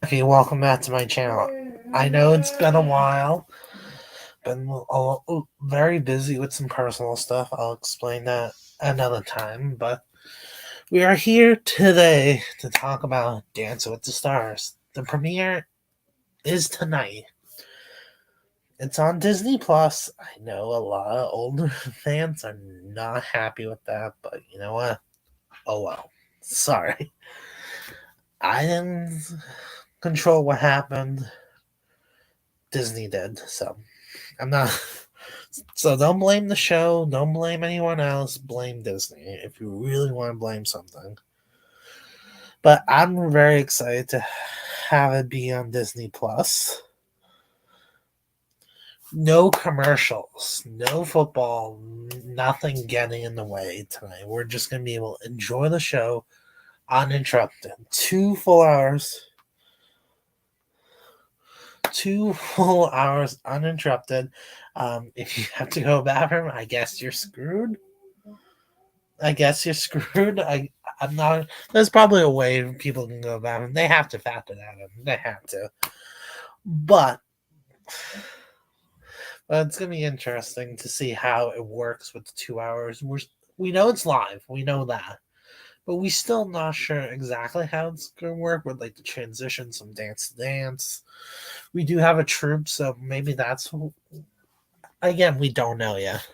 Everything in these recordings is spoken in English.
Okay, welcome back to my channel. I know it's been a while. Been very busy with some personal stuff. I'll explain that another time. But we are here today to talk about Dancing with the Stars. The premiere is tonight. It's on Disney Plus. I know a lot of older fans are not happy with that, but you know what? Oh well. Sorry. I didn't control what happened. Disney did, so I'm not. So don't blame the show. Don't blame anyone else. Blame Disney if you really want to blame something. But I'm very excited to have it be on Disney Plus. No commercials, no football, nothing getting in the way tonight. We're just going to be able to enjoy the show uninterrupted. 2 full hours. 2 full hours uninterrupted. If you have to go to the bathroom, I guess you're screwed. I'm not. There's probably a way people can go about it. They have to factor that in. They have to. But it's gonna be interesting to see how it works with the 2 hours. We know it's live. We know that, but we still not sure exactly how it's gonna work with like the transitions from dance to dance. We do have a troupe, so maybe that's again we don't know yet.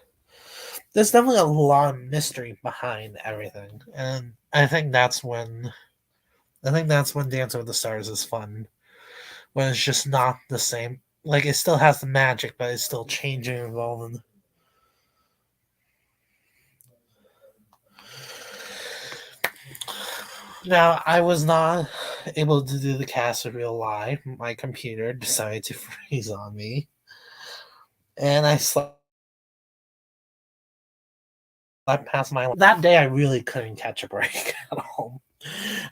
There's definitely a lot of mystery behind everything, and I think that's when Dancing with the Stars is fun. When it's just not the same. Like it still has the magic, but it's still changing and evolving. Now I was not able to do the cast reveal live. My computer decided to freeze on me, and I slept past my that day. I really couldn't catch a break at all.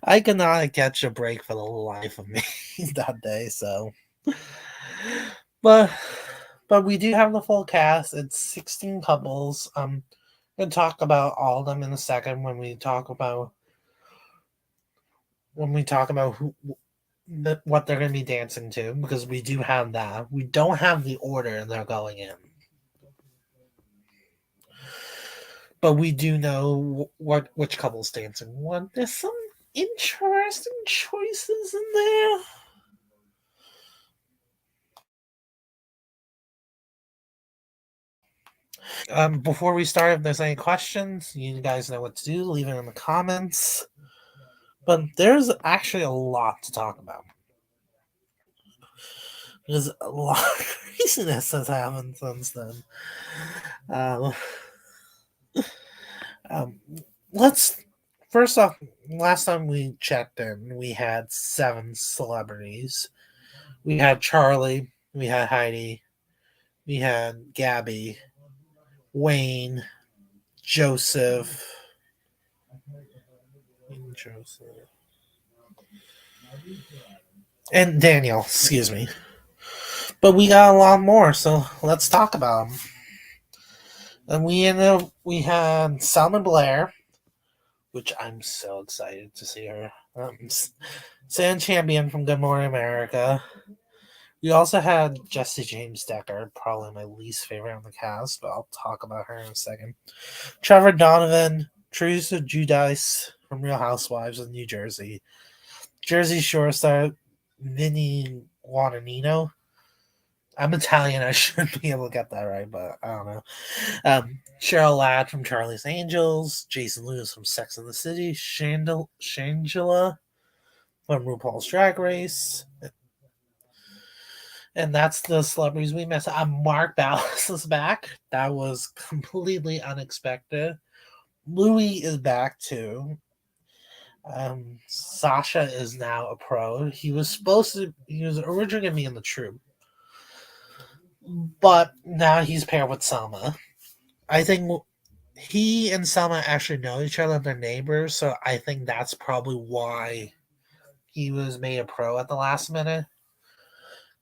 I could not catch a break for the life of me that day. So, but we do have the full cast. It's 16 couples. We'll talk about all of them in a second when we talk about what they're going to be dancing to, because we do have that. We don't have the order they're going in, but we do know which couples dancing what. There's some interesting choices in there. Before we start, if there's any questions, you guys know what to do. Leave it in the comments. But there's actually a lot to talk about. There's a lot of craziness has happened since then. Um, um, let's first off. Last time we checked in, we had 7 celebrities. We had Charlie, we had Heidi, we had Gabby, Wayne, Joseph, and Daniel. Excuse me. But we got a lot more, so let's talk about them. And we had Selma Blair, which I'm so excited to see her. Sand Champion from Good Morning America. We also had Jesse James Decker, probably my least favorite on the cast, but I'll talk about her in a second. Trevor Donovan, Teresa Giudice from Real Housewives of New Jersey. Jersey Shore star Vinny Guadagnino. I'm Italian. I should be able to get that right, but I don't know. Cheryl Ladd from Charlie's Angels. Jason Lewis from Sex and the City. Shangela from RuPaul's Drag Race. And that's the celebrities we missed. Mark Ballas is back. That was completely unexpected. Louis is back too. Sasha is now a pro. He was originally going to be in the troupe, but now he's paired with Selma. I think he and Selma actually know each other. They're neighbors, so I think that's probably why he was made a pro at the last minute.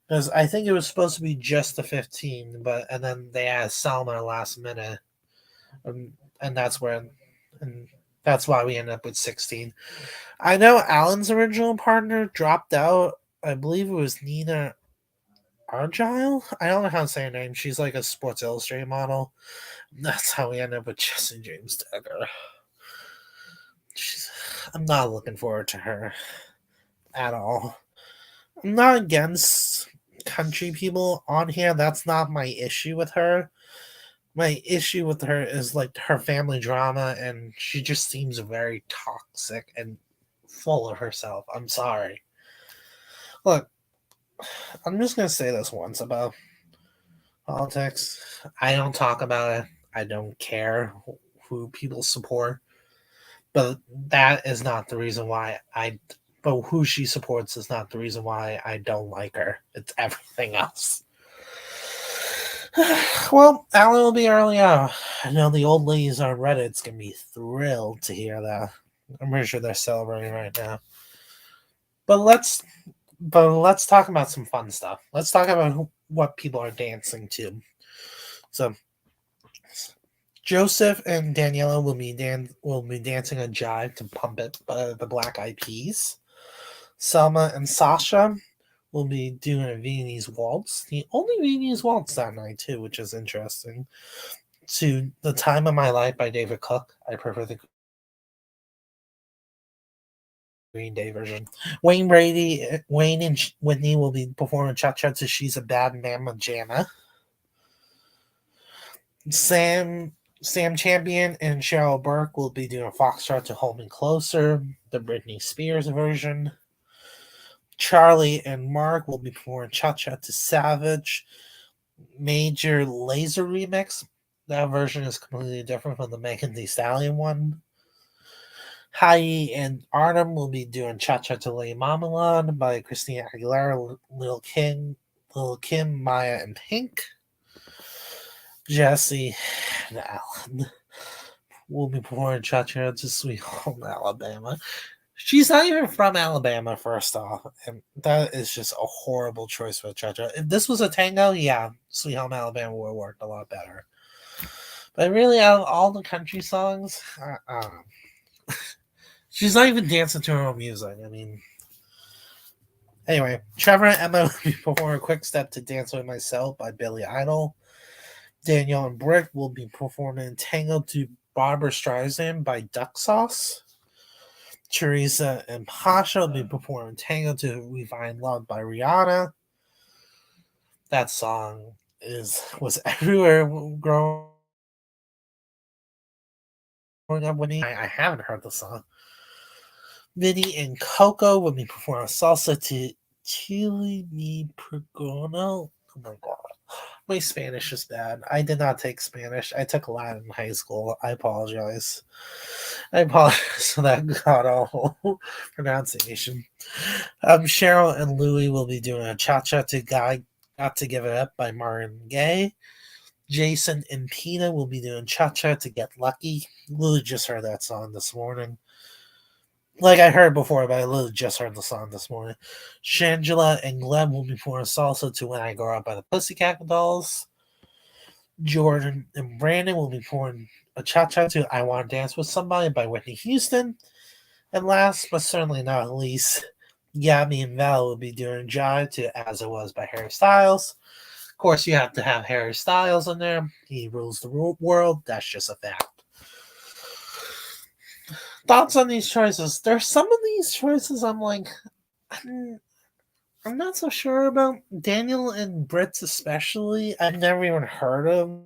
Because I think it was supposed to be just the 15, and then they added Selma last minute, and that's why we ended up with 16. I know Alan's original partner dropped out I believe it was Nina Argyle. I don't know how to say her name. She's like a Sports Illustrated model. That's how we end up with Jesse James Dagger. She's, I'm not looking forward to her at all. I'm not against country people on here. That's not my issue with her. My issue with her is like her family drama, and she just seems very toxic and full of herself. I'm sorry. Look, I'm just gonna say this once about politics. I don't talk about it. I don't care who people support, but that is not the reason why I. But who she supports is not the reason why I don't like her. It's everything else. Well, Alan will be early out. I know the old ladies on Reddit's gonna be thrilled to hear that. I'm pretty sure they're celebrating right now. But let's talk about some fun stuff. Let's talk about what people are dancing to. So Joseph and Daniela will be dancing a jive to "Pump It" by the Black Eyed Peas. Selma and Sasha will be doing a Viennese waltz, the only Viennese waltz that night too, which is interesting. To "The Time of My Life" by David Cook. I prefer the Green Day version. Wayne and Whitney will be performing cha cha to "She's a Bad Mama Jamma." Sam Champion and Cheryl Burke will be doing a foxtrot to "Hold Me Closer," the Britney Spears version. Charlie and Mark will be performing cha cha to "Savage," Major Lazer remix. That version is completely different from the Megan Thee Stallion one. Heidi and Artem will be doing Cha Cha to Lay Marmalade by Christina Aguilera, Lil Kim, Maya, and Pink. Jesse and Alan will be performing Cha Cha to Sweet Home Alabama. She's not even from Alabama, first off, and that is just a horrible choice for Cha Cha. If this was a tango, yeah, Sweet Home Alabama would have worked a lot better. But really, out of all the country songs, she's not even dancing to her own music. I mean, anyway, Trevor and Emma will be performing a quick step to "Dance with Myself" by Billy Idol. Danielle and Britt will be performing Tango to "Barbara Streisand" by Duck Sauce. Teresa and Pasha will be performing Tango to "We Find Love" by Rihanna. That song was everywhere growing up. I haven't heard the song. Vinny and Coco will be performing salsa to "Chile Mi Pergono." Oh my god. My Spanish is bad. I did not take Spanish. I took Latin in high school. I apologize. I apologize for that god awful pronunciation. Cheryl and Louie will be doing a cha cha to "Guy Got to Give It Up" by Marvin Gaye. Jason and Pina will be doing cha cha to "Get Lucky." Louie just heard that song this morning. Like I heard before, but I literally just heard the song this morning. Shangela and Glenn will be pouring salsa to "When I Grow Up" by the Pussycat Dolls. Jordan and Brandon will be pouring a cha-cha to "I Want to Dance with Somebody" by Whitney Houston. And last but certainly not least, Gabby and Val will be doing jive to "As It Was" by Harry Styles. Of course, you have to have Harry Styles in there. He rules the world. That's just a fact. Thoughts on these choices? There's some of these choices I'm like, I'm not so sure about. Daniel and Brits especially. I've never even heard of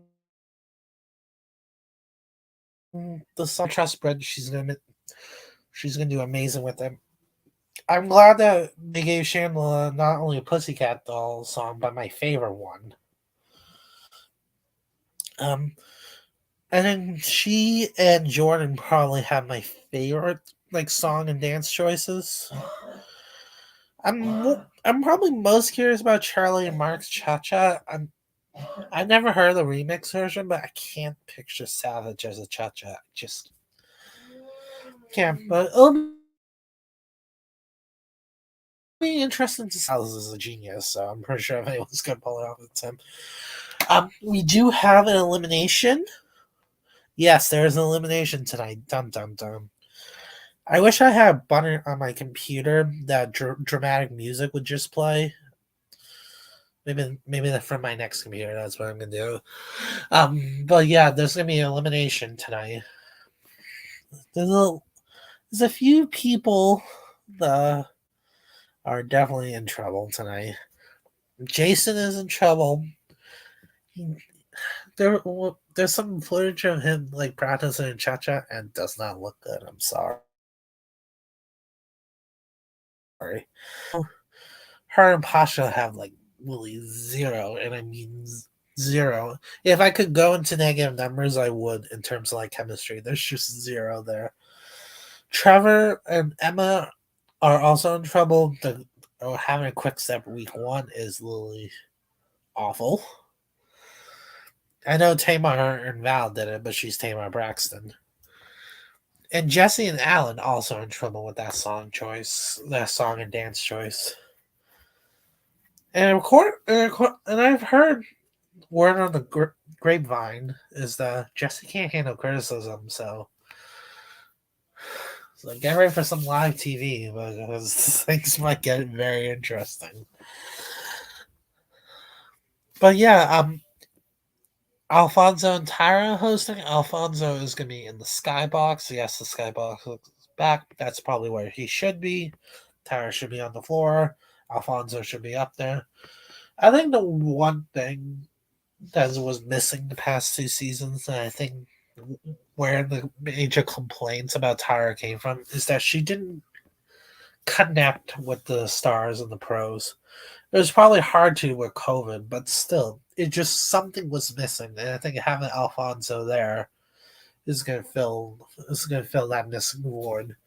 the song. Trust Brit. She's gonna do amazing with them. I'm glad that they gave Chandler not only a Pussycat Doll song, but my favorite one. Um, and then she and Jordan probably have my favorite like song and dance choices. I'm probably most curious about Charlie and Mark's Cha Cha. I've never heard the remix version, but I can't picture Savage as a Cha Cha. Just can't. But it'll be interesting to see. Styles is a genius, so I'm pretty sure if anyone's gonna pull it off, it's him. We do have an elimination. Yes, there is an elimination tonight. Dum dum dum. I wish I had a button on my computer that dramatic music would just play. Maybe that for my next computer. That's what I'm gonna do. But yeah, there's gonna be elimination tonight. There's a, there's a few people that are definitely in trouble tonight. Jason is in trouble. He, there's some footage of him like practicing cha-cha and does not look good. I'm sorry. Her and Pasha have like really zero, and I mean zero. If I could go into negative numbers, I would in terms of like chemistry. There's just zero there. Trevor and Emma are also in trouble. Having a quick step week one is literally awful. I know Tamar and Val did it, but she's Tamar Braxton. And Jesse and Alan also in trouble with that song choice, that song and dance choice. And I've heard word on the grapevine is that Jesse can't handle criticism, so get ready for some live TV because things might get very interesting. But yeah, Alfonso and Tyra hosting. Alfonso is going to be in the skybox. Yes, the skybox looks back. That's probably where he should be. Tyra should be on the floor. Alfonso should be up there. I think the one thing that was missing the past two seasons, and I think where the major complaints about Tyra came from, is that she didn't connect with the stars and the pros. It was probably hard to with COVID, but still, it just something was missing, and I think having Alfonso there is gonna fill that missing void.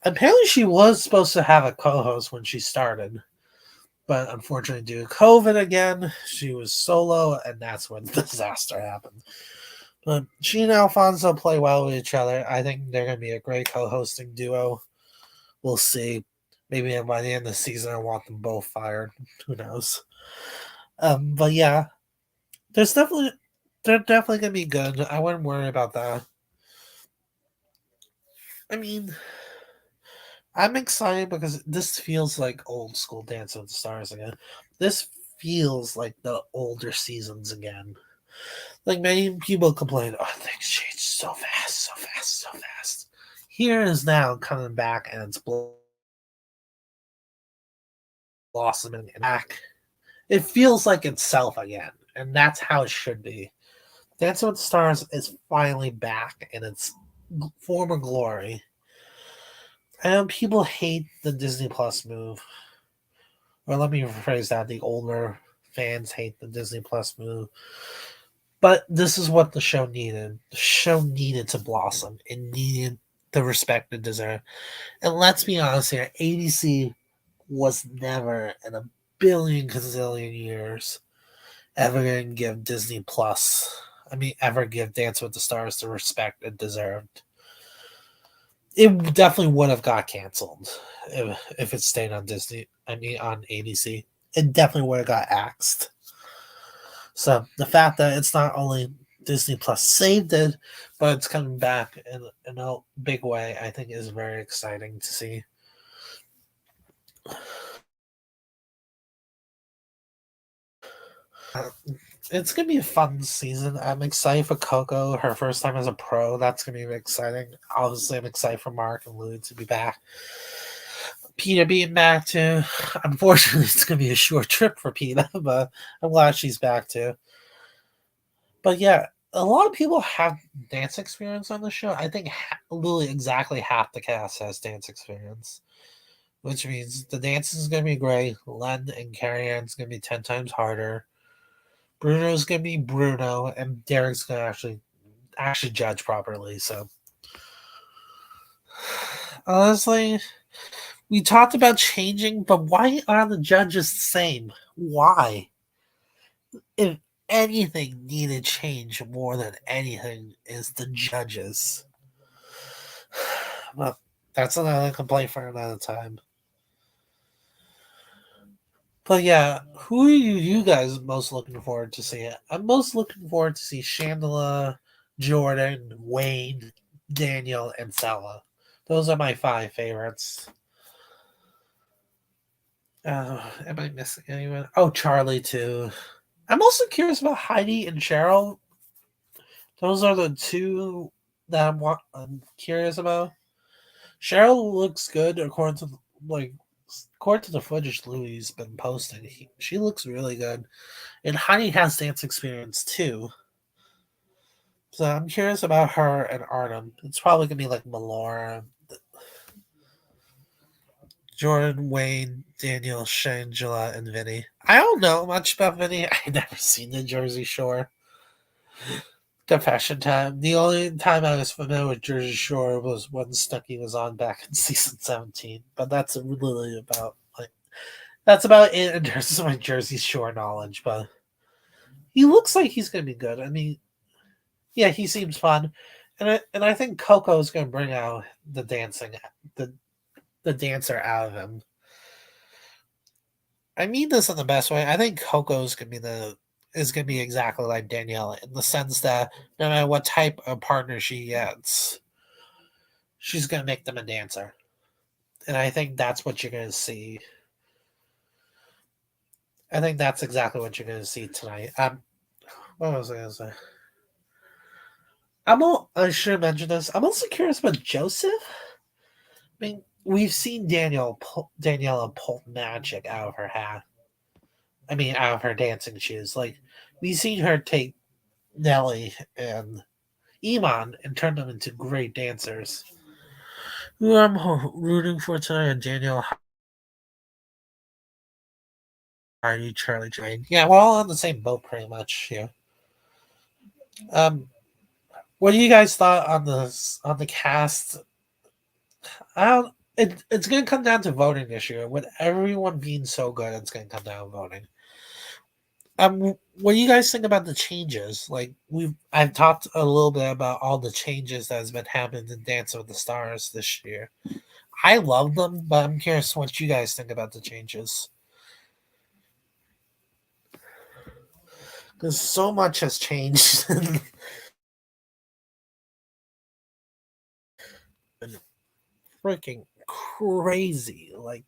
Apparently, she was supposed to have a co-host when she started, but unfortunately, due to COVID again, she was solo, and that's when the disaster happened. But she and Alfonso play well with each other. I think they're gonna be a great co-hosting duo. We'll see. Maybe by the end of the season, I want them both fired. Who knows? But yeah, there's definitely they're definitely gonna be good. I wouldn't worry about that. I mean, I'm excited because this feels like old school Dance with the Stars again. This feels like the older seasons again. Like many people complain, oh, things change so fast, so fast, so fast. Here is now coming back and it's blossoming and back. It feels like itself again, and that's how it should be. Dancing with the Stars is finally back in its former glory. I know people hate the Disney Plus move. Or let me rephrase that: the older fans hate the Disney Plus move. But this is what the show needed. The show needed to blossom. It needed the respect it deserved. And let's be honest here, ABC was never in a billion gazillion years ever going to give Disney Plus, ever give Dance with the Stars the respect it deserved. It definitely would have got canceled if it stayed on on ABC. It definitely would have got axed. So the fact that it's not only Disney Plus saved it, but it's coming back in a big way, I think is very exciting to see. It's gonna be a fun season. I'm excited for Coco, her first time as a pro. That's gonna be exciting. Obviously, I'm excited for Mark and Lou to be back. Peter being back too. Unfortunately, it's gonna be a short trip for Peter, but I'm glad she's back too. But yeah, a lot of people have dance experience on the show. I think literally exactly half the cast has dance experience, which means the dance is gonna be great. Len and Carrie Ann's gonna be 10 times harder. Bruno's gonna be Bruno, and Derek's gonna actually judge properly. So honestly, we talked about changing, but why are the judges the same? Why? If anything needed change more than anything is the judges. Well, that's another complaint for another time. But yeah, who are you guys most looking forward to see? I'm most looking forward to see Chandela, Jordan, Wayne, Daniel, and Sella. Those are my five favorites. Am I missing anyone? Oh, Charlie too. I'm also curious about Heidi and Cheryl. Those are the two that I'm curious about. Cheryl looks good like according to the footage Louis been posting. She looks really good, and Heidi has dance experience too. So I'm curious about her and Artem. It's probably gonna be like Melora, Jordan, Wayne, Daniel, Shangela, and Vinny. I don't know much about Vinny. I never seen the Jersey Shore. Confession time. The only time I was familiar with Jersey Shore was when Stucky was on back in season 17. But that's really about that's about it in terms of my Jersey Shore knowledge. But he looks like he's gonna be good. I mean, yeah, he seems fun, and I think Coco is gonna bring out the dancing, the the dancer out of him. I mean this in the best way. I think Coco's gonna be the is gonna be exactly like Danielle in the sense that no matter what type of partner she gets, she's gonna make them a dancer. And I think that's what you're gonna see. I think that's exactly what you're gonna see tonight. What was I gonna say? I should mention this. I'm also curious about Joseph. I mean, we've seen Daniela pull magic out of her hat. I mean, out of her dancing shoes. Like we've seen her take Nelly and Iman and turn them into great dancers. Who I'm rooting for tonight, Daniel, Hardy, Charlie Jane. Yeah, we're all on the same boat pretty much here. Um, what do you guys thought on the cast? I don't. It's gonna come down to voting this year. With everyone being so good, it's gonna come down to voting. What do you guys think about the changes? Like I've talked a little bit about all the changes that has been happening in Dance with the Stars this year. I love them, but I'm curious what you guys think about the changes. Because so much has changed. Freaking crazy. Like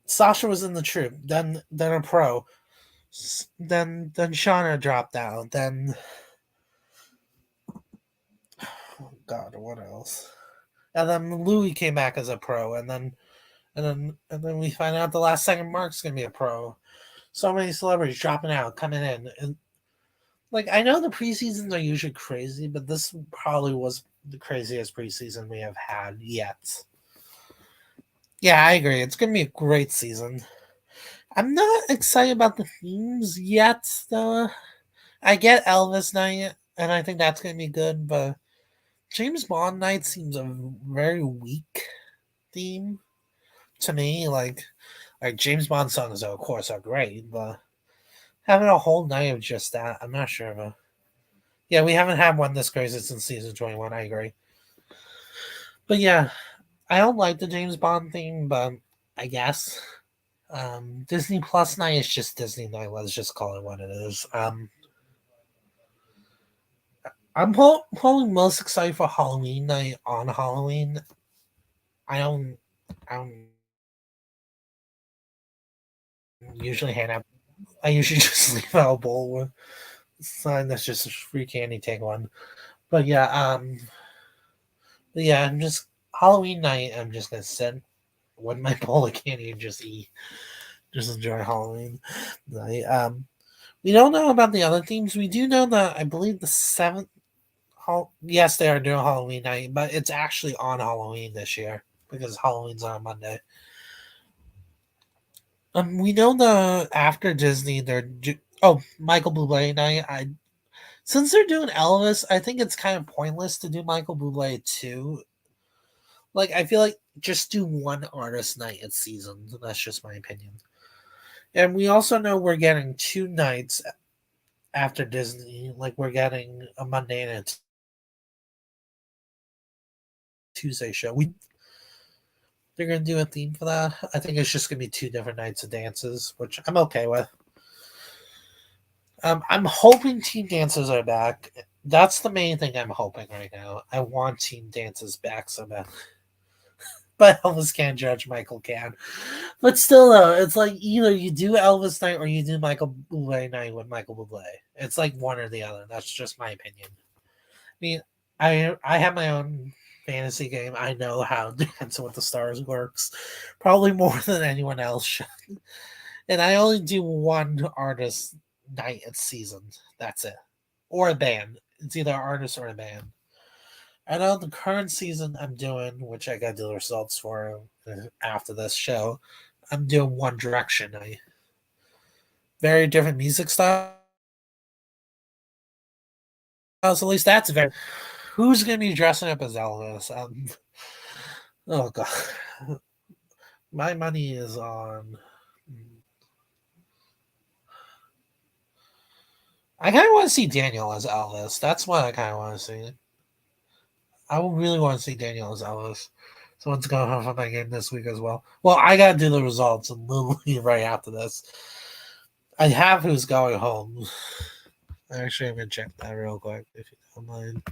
Sasha was in the troop, then a pro, then Shauna dropped out, then oh God, what else? And then Louis came back as a pro, and then we find out the last second Mark's gonna be a pro. So many celebrities dropping out, coming in, and like I know the preseasons are usually crazy, but this probably was the craziest preseason we have had yet. Yeah, I agree. It's gonna be a great season. I'm not excited about the themes yet, though. I get Elvis night, and I think that's gonna be good, but James Bond night seems a very weak theme to me. Like James Bond songs, of course, are great, but having a whole night of just that, I'm not sure about. Yeah, we haven't had one this crazy since season 21. I agree, but yeah, I don't like the James Bond theme, but I guess Disney Plus night is just Disney night. Let's just call it what it is. I'm probably most excited for Halloween night on Halloween. I don't, I don't usually hand out. I usually just leave out a bowl with sign that's just a free candy take one. But yeah, I'm just Halloween night. I'm just gonna sit with my bowl of candy and just eat, just enjoy Halloween night. We don't know about the other themes. We do know that I believe the seventh. Yes, they are doing Halloween night, but it's actually on Halloween this year because Halloween's on Monday. We know the after Disney, Michael Bublé night. I Since they're doing Elvis, I think it's kind of pointless to do Michael Bublé too. Like I feel like just do one artist night at season. That's just my opinion. And we also know we're getting two nights after Disney. Like we're getting a Monday and a Tuesday show. They're gonna do a theme for that. I think it's just gonna be two different nights of dances, which I'm okay with. I'm hoping team dances are back That's the main thing I'm hoping right now. I want Team Dances back so bad. But Elvis can't judge, Michael can. But still, though, it's like either you do Elvis night or you do Michael Bublé night with Michael Bublé. It's like one or the other. That's just my opinion. I mean, I have my own fantasy game. I know how Dancing with the Stars works, probably more than anyone else should. And I only do one artist night a season. That's it, or a band. It's either an artist or a band. I know the current season I'm doing, which I got the results for after this show. I'm doing One Direction. I very different music styles. At least that's very. Who's gonna be dressing up as Elvis? Oh god, my money is on. I kind of want to see Daniel as Elvis. That's what I kind of want to see. I would really want to see Daniel as Elvis. So what's going on for my game this week as well? Well, I gotta do the results and literally right after this. I have who's going home. Actually, I'm gonna check that real quick if you don't mind.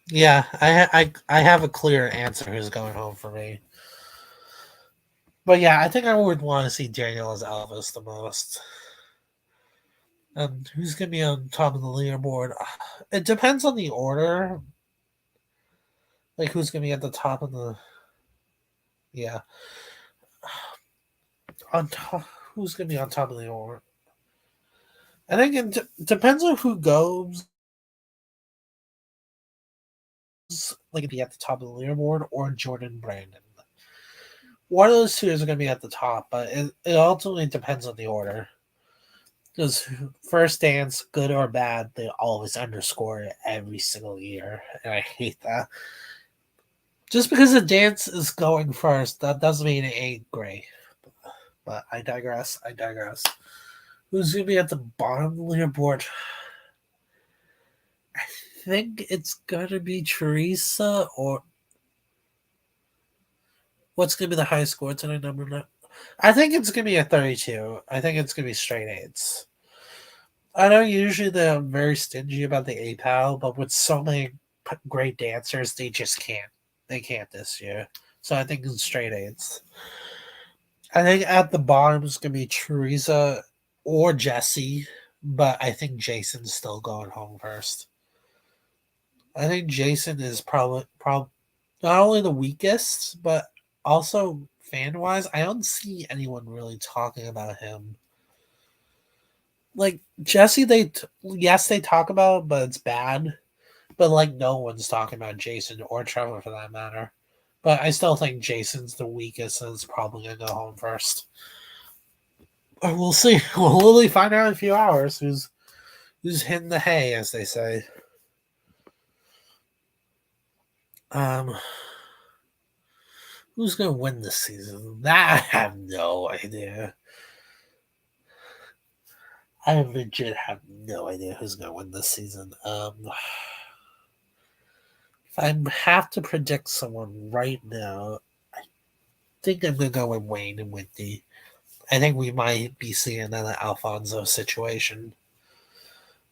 Yeah, I have a clear answer who's going home for me. But yeah, I think I would want to see Daniel as Elvis the most. And who's gonna be on top of the leaderboard? It depends on the order. Like who's gonna be at the top of the yeah. On top who's gonna be on top of the order? I think it depends on who goes. Like be at the top of the leaderboard or Jordan Brandon. One of those two is going to be at the top, but it ultimately depends on the order. Because first dance, good or bad, they always underscore it every single year, and I hate that. Just because the dance is going first, that doesn't mean it ain't great. But I digress. I digress. Who's going to be at the bottom of the leaderboard? I think it's going to be Teresa or what's going to be the highest score tonight? Number nine. I think it's going to be a 32. I think it's going to be straight eights. I know usually they're very stingy about the APAL, but with so many great dancers, they just can't. They can't this year. So I think it's straight eights. I think at the bottom is going to be Teresa or Jesse, but I think Jason's still going home first. I think Jason is probably not only the weakest, but also fan wise, I don't see anyone really talking about him. Like Jesse, yes they talk about it, but it's bad. But like no one's talking about Jason or Trevor for that matter. But I still think Jason's the weakest and is probably gonna go home first. But we'll see. We'll literally find out in a few hours who's hitting the hay, as they say. Um, who's gonna win this season? That I have no idea. I legit have no idea who's gonna win this season. If I have to predict someone right now, I think I'm gonna go with Wayne and Whitney. I think we might be seeing another Alfonso situation.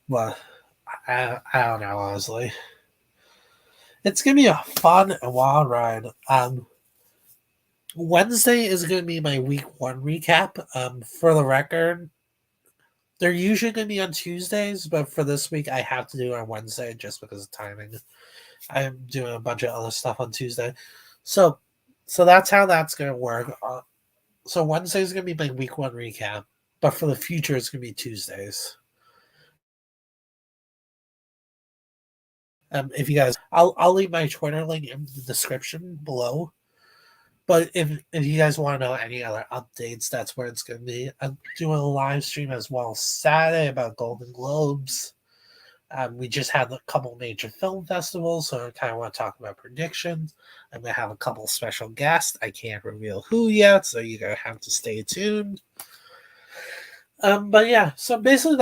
But I don't know, honestly. It's going to be a fun and wild ride. Wednesday is going to be my week one recap. For the record, they're usually going to be on Tuesdays, but for this week, I have to do it on Wednesday just because of timing. I'm doing a bunch of other stuff on Tuesday. So that's how that's going to work. So Wednesday is going to be my week one recap, but for the future, it's going to be Tuesdays. If you guys, I'll leave my Twitter link in the description below. But if you guys want to know any other updates, that's where it's going to be. I'm doing a live stream as well Saturday about Golden Globes. We just had a couple major film festivals, so I kind of want to talk about predictions. I'm going to have a couple special guests. I can't reveal who yet, so you're going to have to stay tuned. But yeah, so basically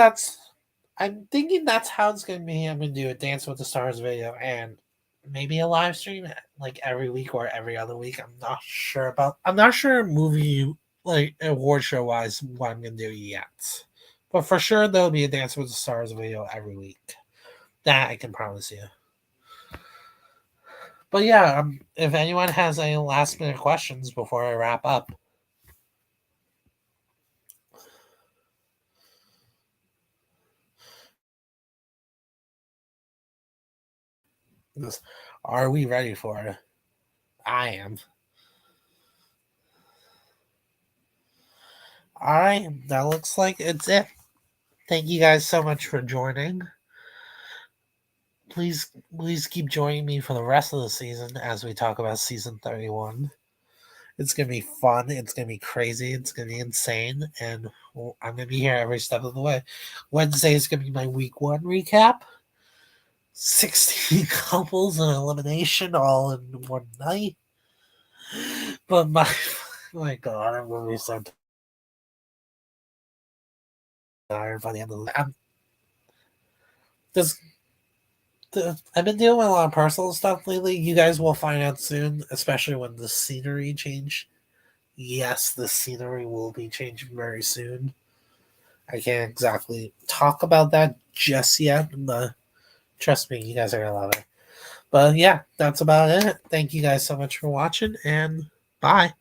I'm thinking that's how it's going to be. I'm going to do a Dance with the Stars video and maybe a live stream like every week or every other week. I'm not sure movie like award show wise what I'm gonna do yet. But for sure there'll be a Dance with the Stars video every week. That I can promise you. But yeah, if anyone has any last minute questions before I wrap up. Are we ready for it? I am. Alright, that looks like it's it. Thank you guys so much for joining. Please keep joining me for the rest of the season as we talk about season 31. It's gonna be fun, it's gonna be crazy, it's gonna be insane, and I'm gonna be here every step of the way. Wednesday is gonna be my week 1 recap. 16 couples and elimination all in one night. But my god, I'm gonna be so tired by the end of the I'm just I've been dealing with a lot of personal stuff lately. You guys will find out soon, especially when the scenery change. Yes, the scenery will be changing very soon. I can't exactly talk about that just yet, but trust me, you guys are gonna love it. But yeah, that's about it. Thank you guys so much for watching, and bye.